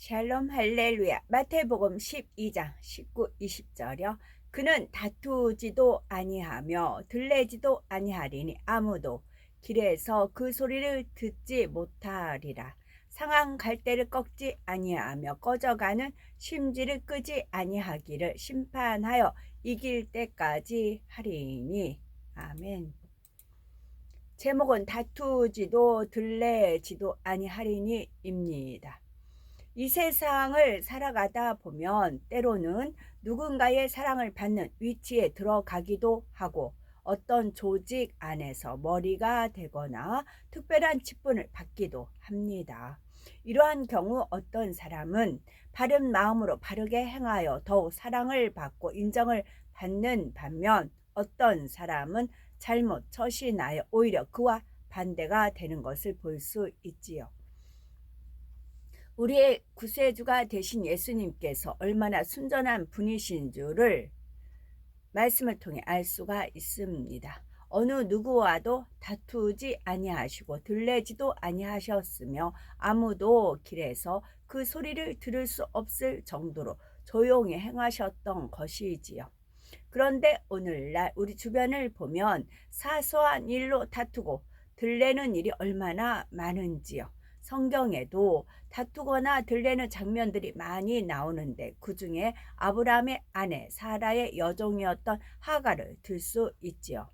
샬롬 할렐루야. 마태복음 12장 19, 20절이요. 그는 다투지도 아니하며 들레지도 아니하리니 아무도 길에서 그 소리를 듣지 못하리라. 상한 갈대를 꺾지 아니하며 꺼져가는 심지를 끄지 아니하기를 심판하여 이길 때까지 하리니. 아멘. 제목은 다투지도 들레지도 아니하리니입니다. 이 세상을 살아가다 보면 때로는 누군가의 사랑을 받는 위치에 들어가기도 하고 어떤 조직 안에서 머리가 되거나 특별한 직분을 받기도 합니다. 이러한 경우 어떤 사람은 바른 마음으로 바르게 행하여 더욱 사랑을 받고 인정을 받는 반면 어떤 사람은 잘못 처신하여 오히려 그와 반대가 되는 것을 볼 수 있지요. 우리의 구세주가 되신 예수님께서 얼마나 순전한 분이신 줄을 말씀을 통해 알 수가 있습니다. 어느 누구와도 다투지 아니하시고 들레지도 아니하셨으며 아무도 길에서 그 소리를 들을 수 없을 정도로 조용히 행하셨던 것이지요. 그런데 오늘날 우리 주변을 보면 사소한 일로 다투고 들레는 일이 얼마나 많은지요. 성경에도 다투거나 들레는 장면들이 많이 나오는데 그 중에 아브라함의 아내 사라의 여종이었던 하갈을 들 수 있지요.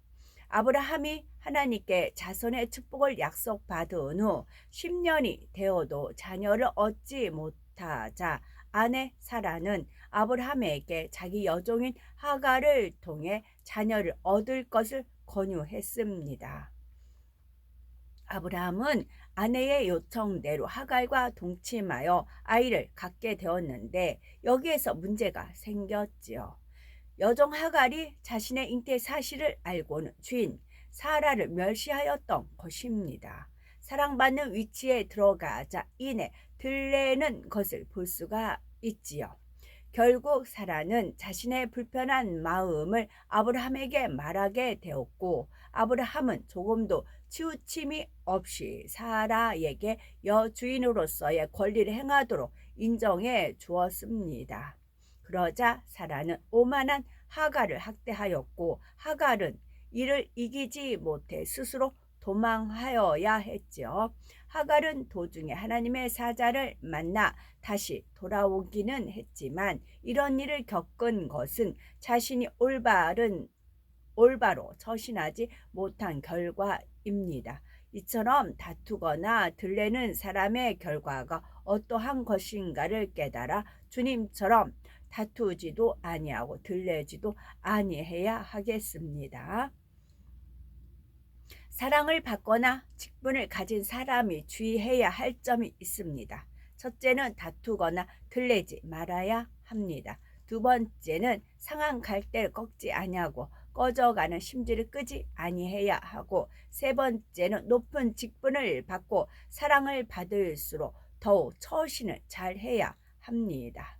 아브라함이 하나님께 자손의 축복을 약속받은 후 10년이 되어도 자녀를 얻지 못하자 아내 사라는 아브라함에게 자기 여종인 하갈을 통해 자녀를 얻을 것을 권유했습니다. 아브라함은 아내의 요청대로 하갈과 동침하여 아이를 갖게 되었는데 여기에서 문제가 생겼지요. 여종 하갈이 자신의 잉태 사실을 알고는 주인 사라를 멸시하였던 것입니다. 사랑받는 위치에 들어가자 이내 들레는 것을 볼 수가 있지요. 결국 사라는 자신의 불편한 마음을 아브라함에게 말하게 되었고 아브라함은 조금도 치우침이 없이 사라에게 여주인으로서의 권리를 행하도록 인정해 주었습니다. 그러자 사라는 오만한 하갈을 학대하였고 하갈은 이를 이기지 못해 스스로 도망하여야 했죠. 하갈은 도중에 하나님의 사자를 만나 다시 돌아오기는 했지만 이런 일을 겪은 것은 자신이 올바로 처신하지 못한 결과입니다. 이처럼 다투거나 들레는 사람의 결과가 어떠한 것인가를 깨달아 주님처럼 다투지도 아니하고 들레지도 아니해야 하겠습니다. 사랑을 받거나 직분을 가진 사람이 주의해야 할 점이 있습니다. 첫째는 다투거나 들레지 말아야 합니다. 두 번째는 상한 갈대를 꺾지 아니하고 꺼져가는 심지를 끄지 아니해야 하고 세 번째는 높은 직분을 받고 사랑을 받을수록 더욱 처신을 잘해야 합니다.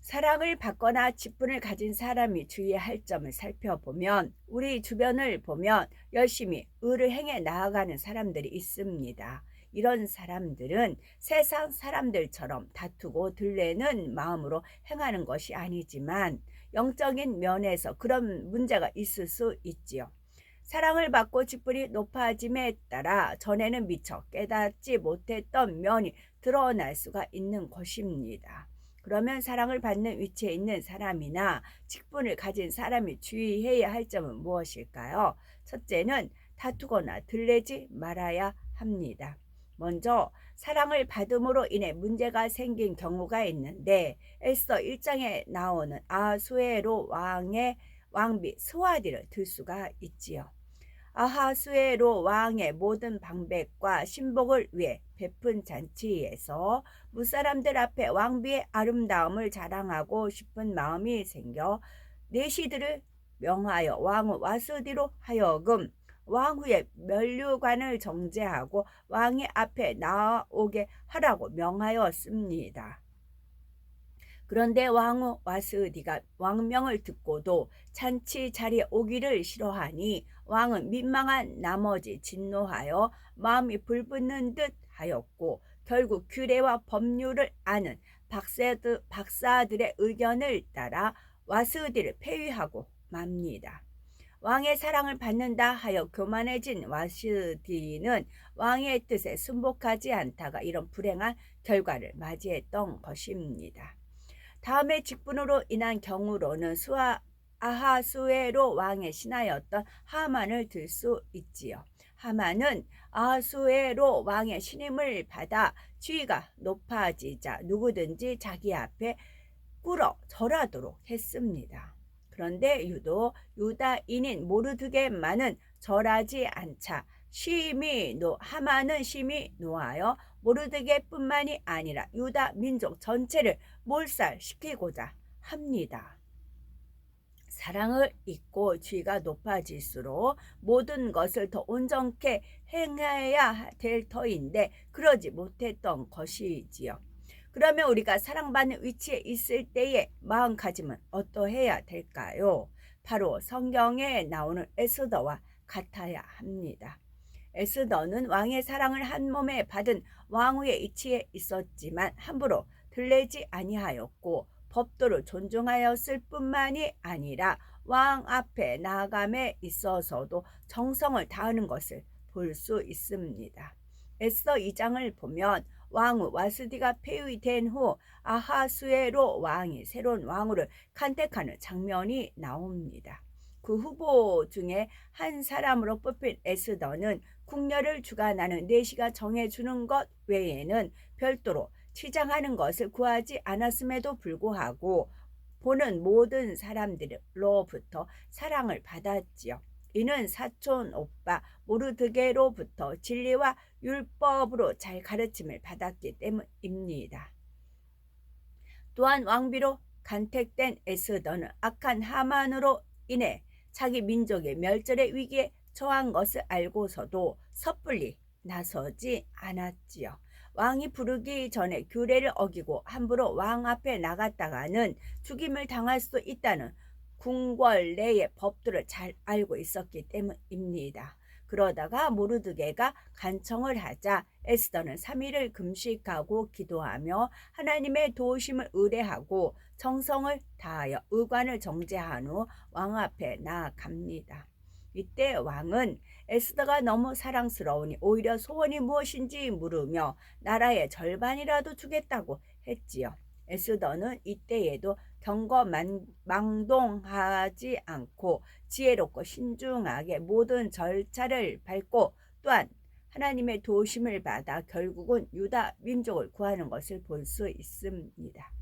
사랑을 받거나 직분을 가진 사람이 주의해야 할 점을 살펴보면 우리 주변을 보면 열심히 의를 행해 나아가는 사람들이 있습니다. 이런 사람들은 세상 사람들처럼 다투고 들레는 마음으로 행하는 것이 아니지만 영적인 면에서 그런 문제가 있을 수 있지요. 사랑을 받고 직분이 높아짐에 따라 전에는 미처 깨닫지 못했던 면이 드러날 수가 있는 것입니다. 그러면 사랑을 받는 위치에 있는 사람이나 직분을 가진 사람이 주의해야 할 점은 무엇일까요? 첫째는 다투거나 들레지 말아야 합니다. 먼저 사랑을 받음으로 인해 문제가 생긴 경우가 있는데 에스더 1장에 나오는 아하수에로 왕의 왕비 스와디를 들 수가 있지요. 아하수에로 왕의 모든 방백과 신복을 위해 베푼 잔치에서 무사람들 앞에 왕비의 아름다움을 자랑하고 싶은 마음이 생겨 내시들을 명하여 왕후 와스디로 하여금 왕후의 면류관을 정제하고 왕의 앞에 나오게 하라고 명하였습니다. 그런데 왕후 와스디가 왕명을 듣고도 잔치 자리에 오기를 싫어하니 왕은 민망한 나머지 진노하여 마음이 불붙는 듯 하였고 결국 규례와 법률을 아는 박사들의 의견을 따라 와스디를 폐위하고 맙니다. 왕의 사랑을 받는다 하여 교만해진 와스디는 왕의 뜻에 순복하지 않다가 이런 불행한 결과를 맞이했던 것입니다. 다음에 직분으로 인한 경우로는 아하수에로 왕의 신하였던 하만을 들 수 있지요. 하만은 아하수에로 왕의 신임을 받아 지위가 높아지자 누구든지 자기 앞에 꿇어 절하도록 했습니다. 그런데 유독 유다인인 모르드게만은 절하지 않자 하만은 심히 노하여 모르드게뿐만이 아니라 유다 민족 전체를 몰살시키고자 합니다. 사랑을 잊고 지위가 높아질수록 모든 것을 더 온전케 행해야 될 터인데 그러지 못했던 것이지요. 그러면 우리가 사랑받는 위치에 있을 때의 마음가짐은 어떠해야 될까요? 바로 성경에 나오는 에스더와 같아야 합니다. 에스더는 왕의 사랑을 한 몸에 받은 왕후의 위치에 있었지만 함부로 들레지 아니하였고 법도를 존중하였을 뿐만이 아니라 왕 앞에 나아감에 있어서도 정성을 다하는 것을 볼 수 있습니다. 에스더 2장을 보면 왕후 와스디가 폐위된 후 아하수에로 왕이 새로운 왕후를 간택하는 장면이 나옵니다. 그 후보 중에 한 사람으로 뽑힌 에스더는 궁녀를 주관하는 내시가 정해주는 것 외에는 별도로 치장하는 것을 구하지 않았음에도 불구하고 보는 모든 사람들로부터 사랑을 받았지요. 이는 사촌 오빠 모르드게로부터 진리와 율법으로 잘 가르침을 받았기 때문입니다. 또한 왕비로 간택된 에스더는 악한 하만으로 인해 자기 민족의 멸절의 위기에 처한 것을 알고서도 섣불리 나서지 않았지요. 왕이 부르기 전에 규례를 어기고 함부로 왕 앞에 나갔다가는 죽임을 당할 수도 있다는 궁궐 내의 법도를 잘 알고 있었기 때문입니다. 그러다가 모르드게가 간청을 하자 에스더는 3일을 금식하고 기도하며 하나님의 도우심을 의뢰하고 정성을 다하여 의관을 정제한 후 왕 앞에 나아갑니다. 이때 왕은 에스더가 너무 사랑스러우니 오히려 소원이 무엇인지 물으며 나라의 절반이라도 주겠다고 했지요. 에스더는 이때에도 경거망동하지 않고 지혜롭고 신중하게 모든 절차를 밟고 또한 하나님의 도우심을 받아 결국은 유다 민족을 구하는 것을 볼 수 있습니다.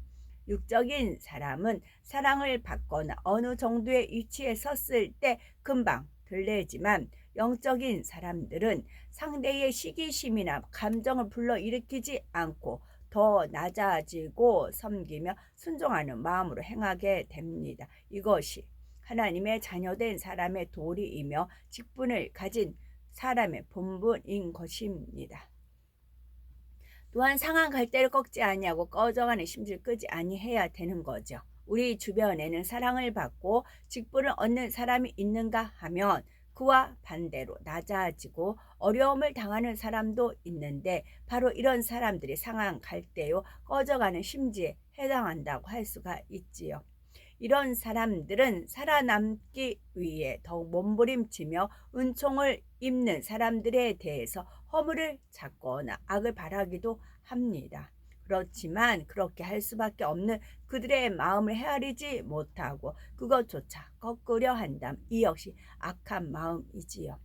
육적인 사람은 사랑을 받거나 어느 정도의 위치에 섰을 때 금방 들레지만 영적인 사람들은 상대의 시기심이나 감정을 불러일으키지 않고 더 낮아지고 섬기며 순종하는 마음으로 행하게 됩니다. 이것이 하나님의 자녀된 사람의 도리이며 직분을 가진 사람의 본분인 것입니다. 또한 상한 갈대를 꺾지 아니하고 꺼져가는 심지를 끄지 아니해야 되는 거죠. 우리 주변에는 사랑을 받고 직분을 얻는 사람이 있는가 하면 그와 반대로 낮아지고 어려움을 당하는 사람도 있는데 바로 이런 사람들이 상한 갈대요 꺼져가는 심지에 해당한다고 할 수가 있지요. 이런 사람들은 살아남기 위해 더욱 몸부림치며 은총을 입는 사람들에 대해서 허물을 찾거나 악을 바라기도 합니다. 그렇지만 그렇게 할 수밖에 없는 그들의 마음을 헤아리지 못하고 그것조차 꺾으려 한다면 이 역시 악한 마음이지요.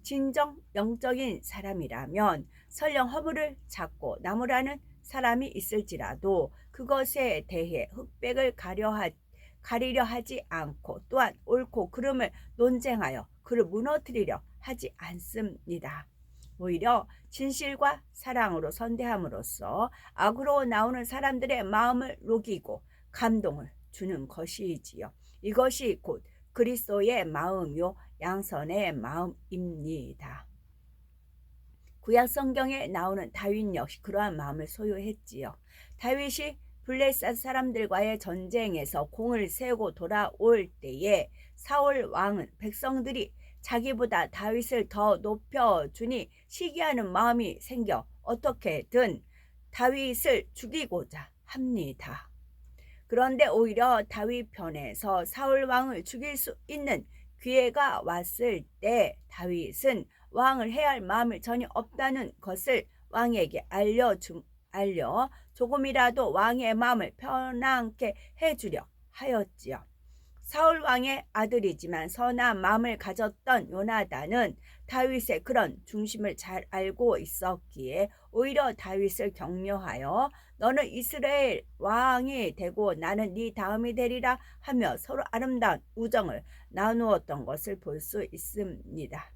진정 영적인 사람이라면 설령 허물을 찾고 나무라는 사람이 있을지라도 그것에 대해 흑백을 가리려 하지 않고 또한 옳고 그름을 논쟁하여 그를 무너뜨리려 하지 않습니다. 오히려 진실과 사랑으로 선대함으로써 악으로 나오는 사람들의 마음을 녹이고 감동을 주는 것이지요. 이것이 곧 그리스도의 마음요 양선의 마음입니다. 구약 성경에 나오는 다윗 역시 그러한 마음을 소유했지요. 다윗이 블레셋 사람들과의 전쟁에서 공을 세우고 돌아올 때에 사울 왕은 백성들이 자기보다 다윗을 더 높여주니 시기하는 마음이 생겨 어떻게든 다윗을 죽이고자 합니다. 그런데 오히려 다윗 편에서 사울 왕을 죽일 수 있는 기회가 왔을 때 다윗은 왕을 해야 할 마음이 전혀 없다는 것을 왕에게 알려 조금이라도 왕의 마음을 편안케 해주려 하였지요. 사울 왕의 아들이지만 선한 마음을 가졌던 요나단은 다윗의 그런 중심을 잘 알고 있었기에 오히려 다윗을 격려하여 너는 이스라엘 왕이 되고 나는 네 다음이 되리라 하며 서로 아름다운 우정을 나누었던 것을 볼 수 있습니다.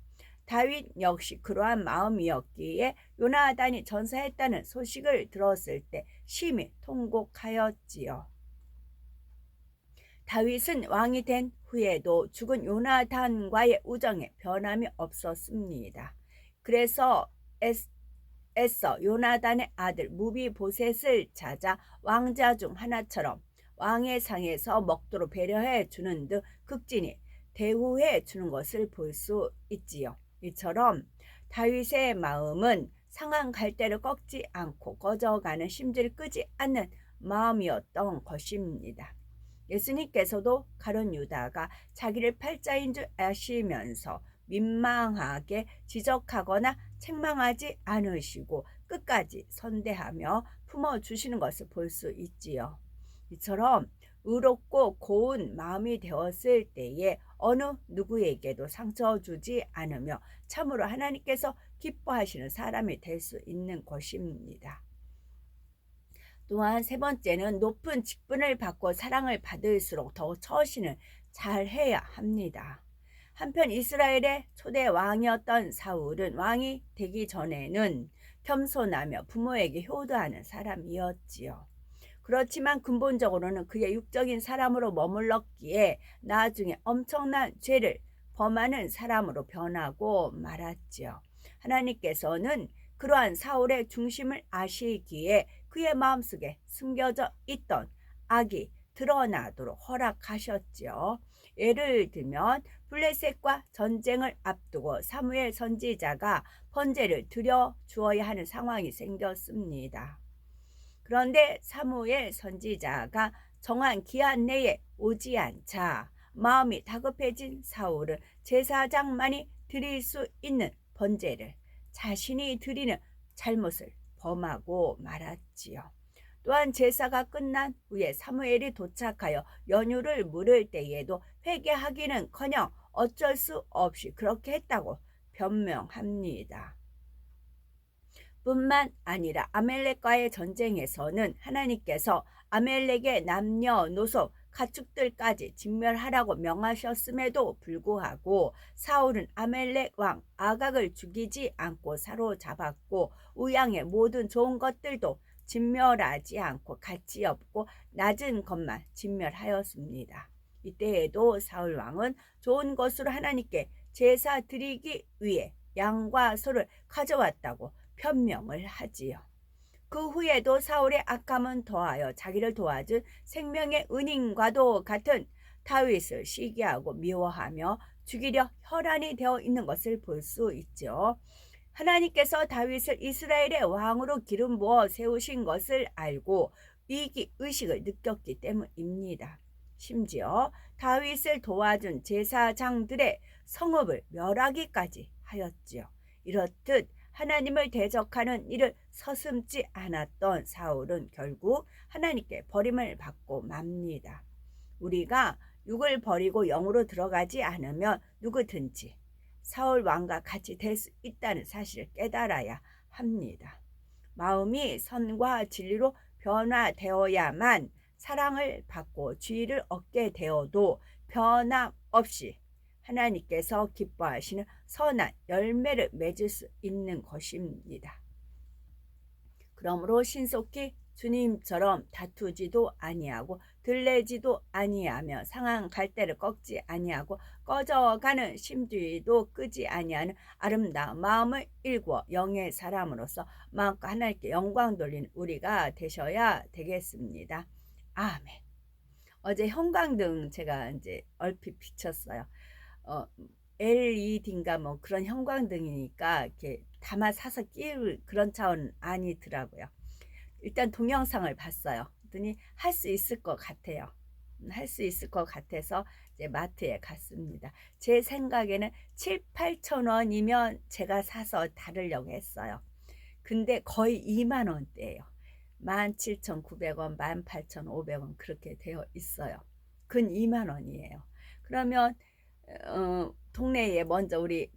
다윗 역시 그러한 마음이었기에 요나단이 전사했다는 소식을 들었을 때 심히 통곡하였지요. 다윗은 왕이 된 후에도 죽은 요나단과의 우정에 변함이 없었습니다. 그래서 애써 요나단의 아들 무비보셋을 찾아 왕자 중 하나처럼 왕의 상에서 먹도록 배려해 주는 듯 극진히 대우해 주는 것을 볼 수 있지요. 이처럼 다윗의 마음은 상한 갈대를 꺾지 않고 꺼져가는 심지를 끄지 않는 마음이었던 것입니다. 예수님께서도 가룟 유다가 자기를 팔자인 줄 아시면서 민망하게 지적하거나 책망하지 않으시고 끝까지 선대하며 품어주시는 것을 볼 수 있지요. 이처럼 의롭고 고운 마음이 되었을 때에 어느 누구에게도 상처 주지 않으며 참으로 하나님께서 기뻐하시는 사람이 될 수 있는 것입니다. 또한 세 번째는 높은 직분을 받고 사랑을 받을수록 더 처신을 잘해야 합니다. 한편 이스라엘의 초대 왕이었던 사울은 왕이 되기 전에는 겸손하며 부모에게 효도하는 사람이었지요. 그렇지만 근본적으로는 그의 육적인 사람으로 머물렀기에 나중에 엄청난 죄를 범하는 사람으로 변하고 말았지요. 하나님께서는 그러한 사울의 중심을 아시기에 그의 마음속에 숨겨져 있던 악이 드러나도록 허락하셨지요. 예를 들면 블레셋과 전쟁을 앞두고 사무엘 선지자가 번제를 드려 주어야 하는 상황이 생겼습니다. 그런데 사무엘 선지자가 정한 기한 내에 오지 않자 마음이 다급해진 사울은 제사장만이 드릴 수 있는 번제를 자신이 드리는 잘못을 범하고 말았지요. 또한 제사가 끝난 후에 사무엘이 도착하여 연유를 물을 때에도 회개하기는커녕 어쩔 수 없이 그렇게 했다고 변명합니다. 뿐만 아니라 아멜렉과의 전쟁에서는 하나님께서 아멜렉의 남녀노소 가축들까지 진멸하라고 명하셨음에도 불구하고 사울은 아멜렉 왕 아각을 죽이지 않고 사로잡았고 우양의 모든 좋은 것들도 진멸하지 않고 가치 없고 낮은 것만 진멸하였습니다. 이때에도 사울 왕은 좋은 것으로 하나님께 제사 드리기 위해 양과 소를 가져왔다고 변명을 하지요. 그 후에도 사울의 악함은 더하여 자기를 도와준 생명의 은인과도 같은 다윗을 시기하고 미워하며 죽이려 혈안이 되어 있는 것을 볼 수 있죠. 하나님께서 다윗을 이스라엘의 왕으로 기름 부어 세우신 것을 알고 위기의식을 느꼈기 때문입니다. 심지어 다윗을 도와준 제사장들의 성읍을 멸하기까지 하였지요. 이렇듯 하나님을 대적하는 일을 서슴지 않았던 사울은 결국 하나님께 버림을 받고 맙니다. 우리가 육을 버리고 영으로 들어가지 않으면 누구든지 사울 왕과 같이 될 수 있다는 사실을 깨달아야 합니다. 마음이 선과 진리로 변화되어야만 사랑을 받고 지위를 얻게 되어도 변함없이 하나님께서 기뻐하시는 선한 열매를 맺을 수 있는 것입니다. 그러므로 신속히 주님처럼 다투지도 아니하고 들레지도 아니하며 상한 갈대를 꺾지 아니하고 꺼져가는 심주의도 끄지 아니하는 아름다운 마음을 일구어 영의 사람으로서 마음과 하나님께 영광 돌리는 우리가 되셔야 되겠습니다. 아멘. 어제 형광등 제가 이제 얼핏 비쳤어요. LED인가 뭐 그런 형광등이니까 이렇게 담아 사서 끼울 그런 차원은 아니더라고요. 일단 동영상을 봤어요. 그랬더니 할 수 있을 것 같아요. 할 수 있을 것 같아서 이제 마트에 갔습니다. 제 생각에는 7, 8천 원이면 제가 사서 다루려고 했어요. 근데 거의 2만 원대예요. 17,900원, 18,500원 그렇게 되어 있어요. 근 2만 원이에요. 그러면 동네에 먼저 우리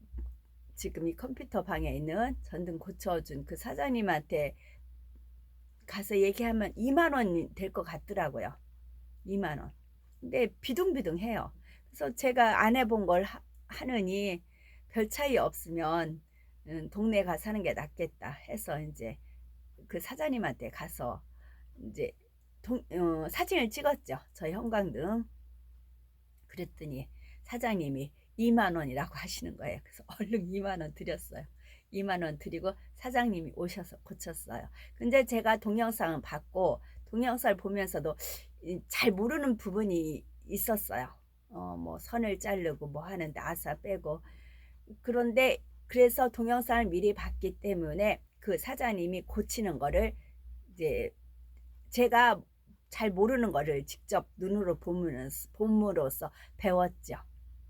지금 이 컴퓨터 방에 있는 전등 고쳐준 그 사장님한테 가서 얘기하면 2만 원이 될 것 같더라고요. 2만 원. 근데 비둥비둥해요. 그래서 제가 안 해본 걸 하느니 별 차이 없으면 동네 가 사는 게 낫겠다 해서 이제 그 사장님한테 가서 이제 사진을 찍었죠. 저 형광등. 그랬더니 사장님이 2만 원이라고 하시는 거예요. 그래서 얼른 2만 원 드렸어요. 2만 원 드리고 사장님이 오셔서 고쳤어요. 근데 제가 동영상을 봤고 동영상을 보면서도 잘 모르는 부분이 있었어요. 뭐 선을 자르고 뭐 하는데 아사 빼고 그런데 그래서 동영상을 미리 봤기 때문에 그 사장님이 고치는 거를 이제 제가 잘 모르는 거를 직접 눈으로 봄으로써 배웠죠.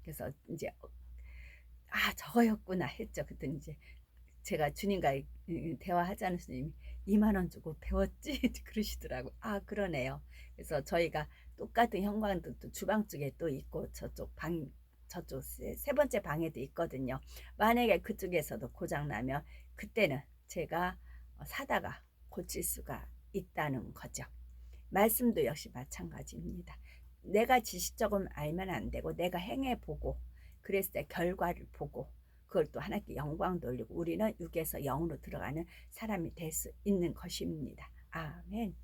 그래서 이제 저거였구나 했죠. 그랬더니 이제 제가 주님과 대화하자는 주님이 2만 원 주고 배웠지 그러시더라고. 그러네요. 그래서 저희가 똑같은 형광등도 주방 쪽에 또 있고 저쪽 세 번째 방에도 있거든요. 만약에 그쪽에서도 고장 나면 그때는 제가 사다가 고칠 수가 있다는 거죠. 말씀도 역시 마찬가지입니다. 내가 지식적으로 알면 안 되고 내가 행해보고 그랬을 때 결과를 보고 그걸 또 하나님께 영광 돌리고 우리는 육에서 영으로 들어가는 사람이 될 수 있는 것입니다. 아멘.